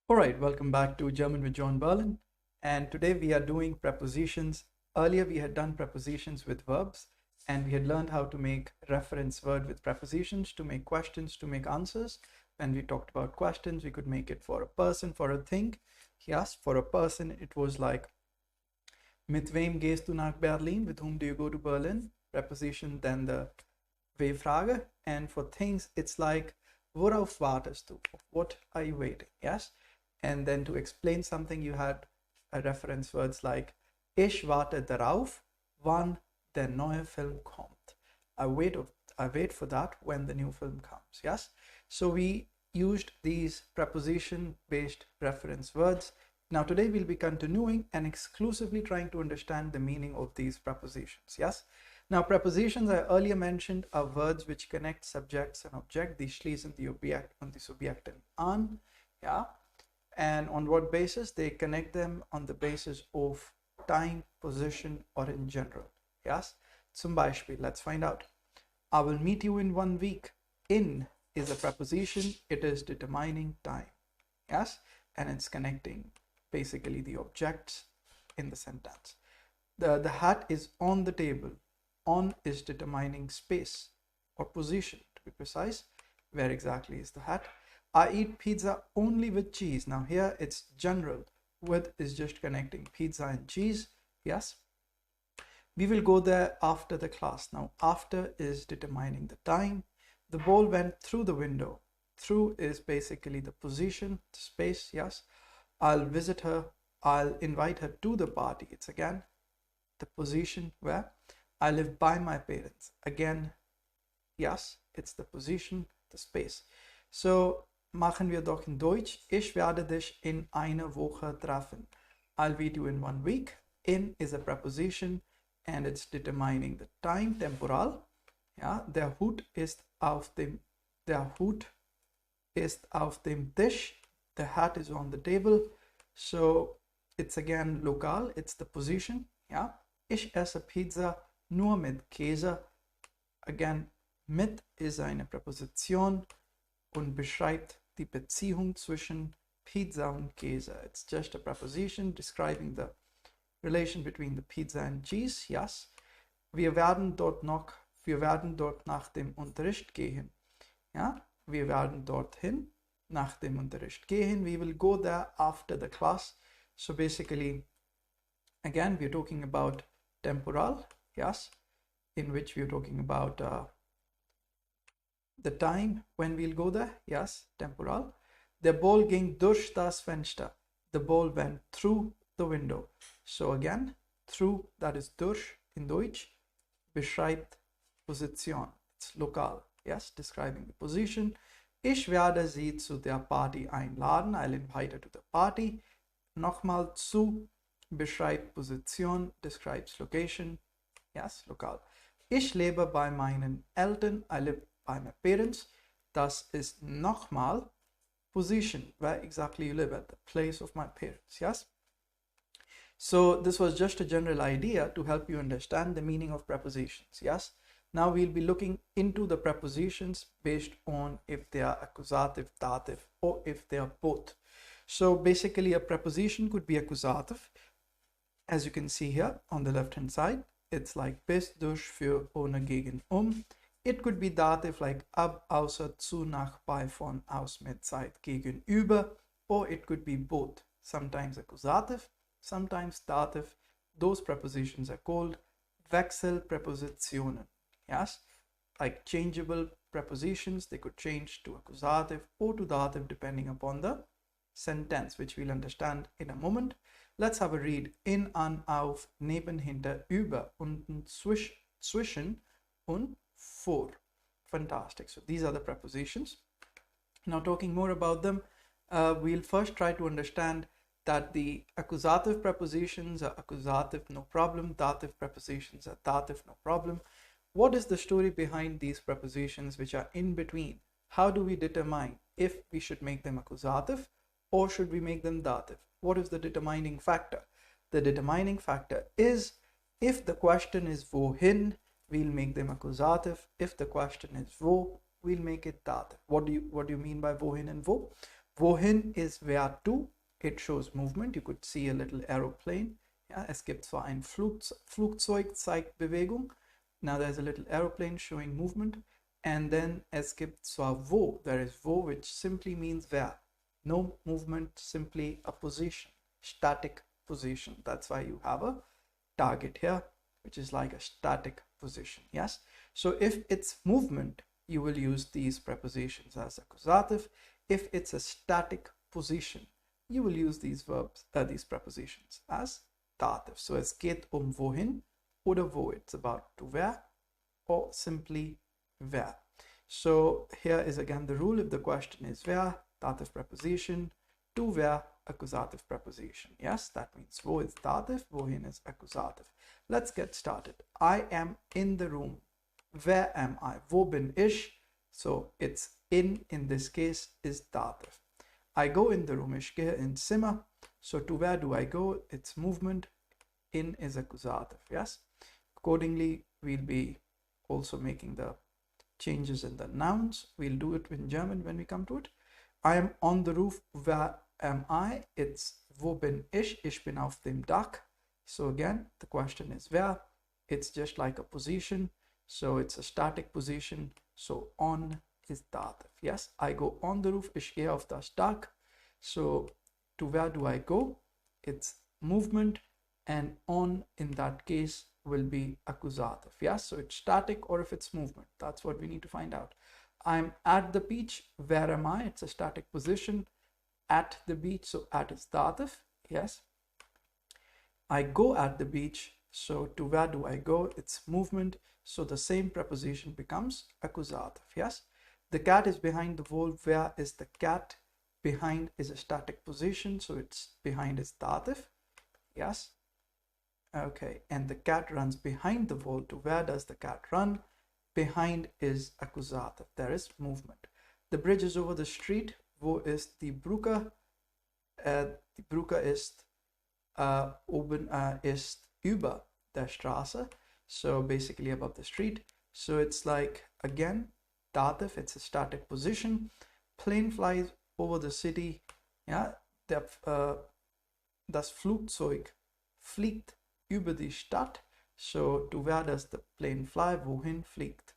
All right, welcome back to German with John Berlin. And today we are doing prepositions. Earlier we had done prepositions with verbs, and we had learned how to make reference word with prepositions to make questions, to make answers. When we talked about questions, we could make it for a person, for a thing. Yes, for a person, it was like, mit wem gehst du nach Berlin? With whom do you go to Berlin? Preposition, then the W-Frage. And for things, it's like, worauf wartest du? What are you waiting? Yes. And then to explain something, you had a reference words like, ich warte darauf, wann der neue Film kommt. I wait for that when the new film comes. Yes. So we used these preposition-based reference words. Now today we'll be continuing and exclusively trying to understand the meaning of these prepositions. Yes. Now prepositions I earlier mentioned are words which connect subjects and object. Die schließen die Objekt und die Subjekten an. Yeah. And on what basis? They connect them on the basis of time, position, or in general. Yes. Zum Beispiel, let's find out. I will meet you in 1 week. In is a preposition. It is determining time. Yes. And it's connecting basically the objects in the sentence. The hat is on the table. On is determining space or position, to be precise. Where exactly is the hat? I eat pizza only with cheese. Now here it's general. With is just connecting pizza and cheese. Yes. We will go there after the class. Now after is determining the time. The ball went through the window. Through is basically the position, the space. Yes. I'll visit her. I'll invite her to the party. It's again the position where. I live by my parents. Again, yes, it's the position, the space. So machen wir doch in Deutsch. Ich werde dich in einer Woche treffen. I'll meet you in 1 week. In is a preposition and it's determining the time, temporal. Ja, der Hut ist auf dem Tisch. The hat is on the table. So it's again lokal, it's the position. Ja, ich esse Pizza nur mit Käse. Again, mit ist eine Präposition und beschreibt die Beziehung zwischen Pizza und Käse. It's just a preposition describing the relation between the pizza and cheese. Yes. Wir werden dort nach dem Unterricht gehen. Ja, wir werden dorthin nach dem Unterricht gehen. We will go there after the class. So basically, again, we're talking about temporal. Yes, in which we're talking about the time when we'll go there. Yes, temporal. Der Ball ging durch das Fenster. The ball went through the window. So again, through, that is durch in Deutsch, beschreibt Position. It's lokal. Yes, describing the position. Ich werde sie zu der Party einladen. I'll invite her to the party. Nochmal zu beschreibt Position, describes location. Yes, lokal. Ich lebe bei meinen Eltern. I live by my parents. Das ist nochmal position, where exactly you live at, the place of my parents. Yes. So this was just a general idea to help you understand the meaning of prepositions. Yes. Now we'll be looking into the prepositions based on if they are accusative, dative, or if they are both. So basically a preposition could be accusative, as you can see here on the left hand side. It's like bis, durch, für, ohne, gegen, It could be dative like ab, außer, zu, nach, bei, von, aus, mit, seit, gegenüber. Or it could be both. Sometimes accusative, sometimes dative. Those prepositions are called Wechselpräpositionen. Yes, like changeable prepositions. They could change to accusative or to dative depending upon the sentence, which we'll understand in a moment. Let's have a read. In, an, auf, neben, hinter, über, unten, zwischen und vor. Fantastic. So these are the prepositions. Now talking more about them, we'll first try to understand that the accusative prepositions are accusative, no problem. Dative prepositions are dative, no problem. What is the story behind these prepositions which are in between? How do we determine if we should make them accusative or should we make them dative? What is the determining factor? The determining factor is if the question is wohin, we'll make them accusative. If the question is wo, we'll make it dative. What do you mean by wohin and wo? Wohin is wer to. It shows movement. You could see a little aeroplane. Ja, es gibt zwar ein Flugzeug, zeigt Bewegung. Now there's a little aeroplane showing movement. And then es gibt zwar wo. There is wo, which simply means wer. No movement, simply a position. Static position. That's why you have a target here, which is like a static position. Yes. So if it's movement, you will use these prepositions as accusative. If it's a static position, you will use these prepositions as dative. So es geht wohin oder wo. It's about to where or simply where. So here is again the rule. If the question is where, dative preposition, to where, accusative preposition. Yes, that means wo is dative, wohin is accusative. Let's get started. I am in the room. Where am I? Wo bin ich? So it's in this case is dative. I go in the room. Ich gehe ins Zimmer. So to where do I go? It's movement. In is accusative. Yes. Accordingly, we'll be also making the changes in the nouns. We'll do it in German when we come to it. I am on the roof. Where am I? It's wo bin ich? Ich bin auf dem Dach. So again, the question is where. It's just like a position. So it's a static position. So on is dative. Yes, I go on the roof. Ich gehe auf das Dach. So to where do I go? It's movement, and on in that case will be accusative. Yes, so it's static or if it's movement. That's what we need to find out. I'm at the beach. Where am I? It's a static position. At the beach, so at is dative. Yes. I go at the beach. So to where do I go? It's movement. So the same preposition becomes accusative. Yes. The cat is behind the wall. Where is the cat? Behind is a static position. So it's behind is dative. Yes. Okay. And the cat runs behind the wall. To where does the cat run? Behind is accusative. There is movement. The bridge is over the street. Wo ist die Brücke? Die Brücke ist oben ist über der Straße. So basically above the street. So it's like again dative. It's a static position. Plane flies over the city. Yeah, das Flugzeug fliegt über die Stadt. So to where does the plane fly? Wohin fliegt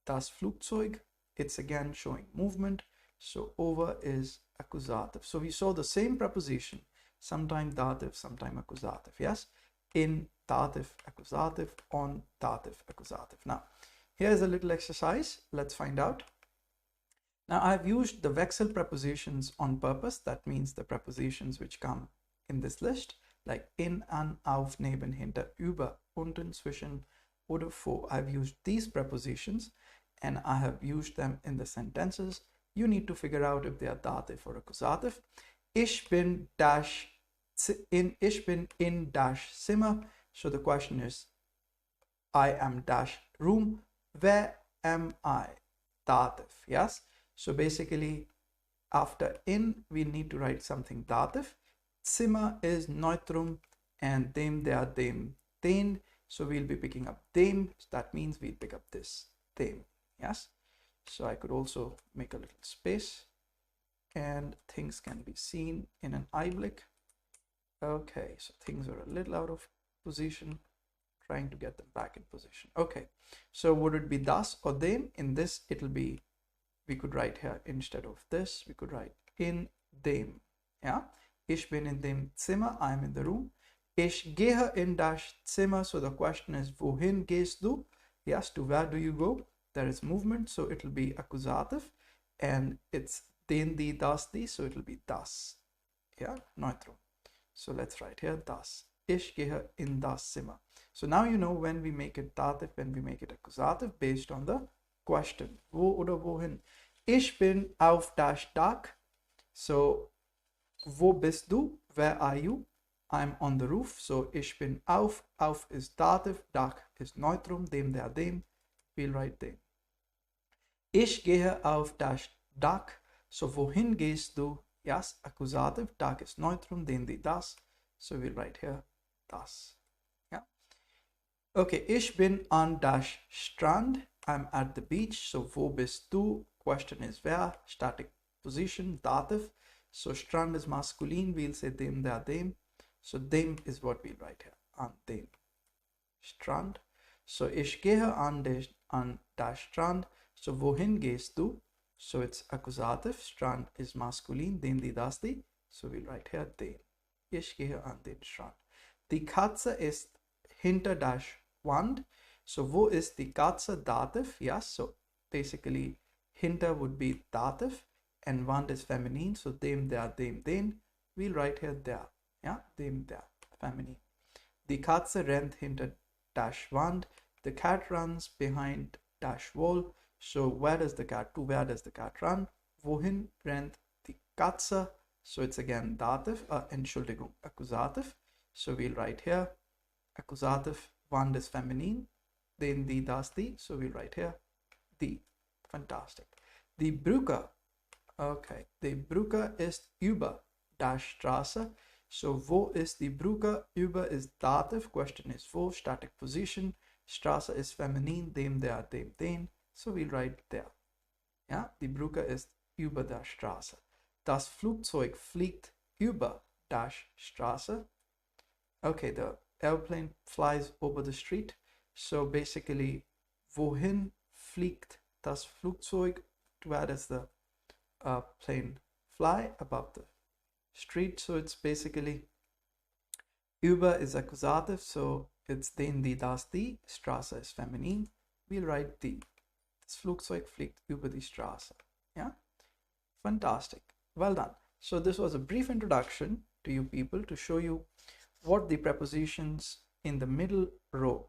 das Flugzeug? It's again showing movement. So over is accusative. So we saw the same preposition, sometime dative, sometime accusative. Yes, in dative, accusative, on dative, accusative. Now, here's a little exercise. Let's find out. Now, I've used the Wechsel prepositions on purpose. That means the prepositions which come in this list, like in, an, auf, neben, hinter, über, unten, zwischen, oder vor. I've used these prepositions and I have used them in the sentences. You need to figure out if they are dative or accusative. Ich bin in dash Zimmer. So the question is, I am dash room. Where am I? Dative. Yes. So basically, after in, we need to write something dative. Zimmer is neutrum, and dem, der, dem, den. So we'll be picking up dem. So that means we'll pick up this dem. Yes. So I could also make a little space and things can be seen in an eye blick. Okay, so things are a little out of position, trying to get them back in position. Okay, so would it be das or dem? In this, it'll be, we could write here instead of this, we could write in dem. Yeah, ich bin in dem Zimmer, I'm in the room. Ich gehe in das Zimmer. So the question is, wohin gehst du? Yes, to where do you go? There is movement, so it'll be accusative, and it's den, die, das, die, so it'll be das. Yeah, neutrum. So let's write here das. Ich gehe in das Zimmer. So now you know when we make it dative, when we make it accusative, based on the question. Wo oder wohin? Ich bin auf das Dach. So wo bist du? Where are you? I'm on the roof. So ich bin auf. Auf is dative. Dach is neutrum. Dem, der, dem. We'll write dem. Ich gehe auf das Dach. So wohin gehst du? Yes, accusative. Dach is neutrum. Den, die, das. So we'll write here das. Yeah. Okay, ich bin an das Strand. I'm at the beach. So wo bist du? Question is where. Static position, dative. So Strand is masculine, we'll say dem, der, dem. So dem is what we'll write here, an dem. Strand. So ich gehe an der Strand. So wohin gehst du? So it's accusative. Strand is masculine, dem, die, das, die. So we'll write here den. Ich gehe an den Strand. Die Katze ist hinter der Wand. So wo ist die Katze? Dative. Yes, so basically hinter would be dative and Wand is feminine. So dem, der, dem, den. We'll write here der. Yeah, dem, der, feminine. Die Katze rennt hinter der Wand. The cat runs behind dash wall. So where does the cat run? Wohin rennt die Katze? So it's again dative, Entschuldigung, accusative. So we'll write here accusative, Wand is feminine, den, die, das, die. So we'll write here die. Fantastic. Die Brücke, okay, die Brücke ist über der Straße. So wo ist die Brücke? Über is dative, question is wo, static position. Straße is feminine, dem, der, dem, den. So we'll write there. Ja, die Brücke ist über der Straße. Das Flugzeug fliegt über der Straße. Okay, the airplane flies over the street. So basically, wohin fliegt das Flugzeug? Where does the plane fly? Above the street. So it's basically über is accusative. So it's den, die, das, die. Straße is feminine. We'll write die. Das Flugzeug fliegt über die Straße. Yeah? Fantastic. Well done. So this was a brief introduction to you people to show you what the prepositions in the middle row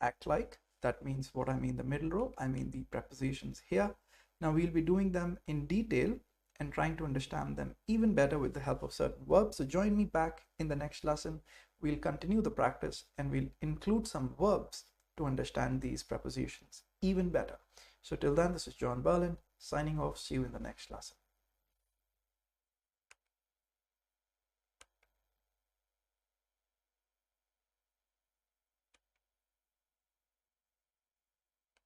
act like. That means what I mean the middle row, I mean the prepositions here. Now we'll be doing them in detail and trying to understand them even better with the help of certain verbs. So join me back in the next lesson. We'll continue the practice and we'll include some verbs to understand these prepositions even better. So till then, this is John Berlin signing off. See you in the next lesson.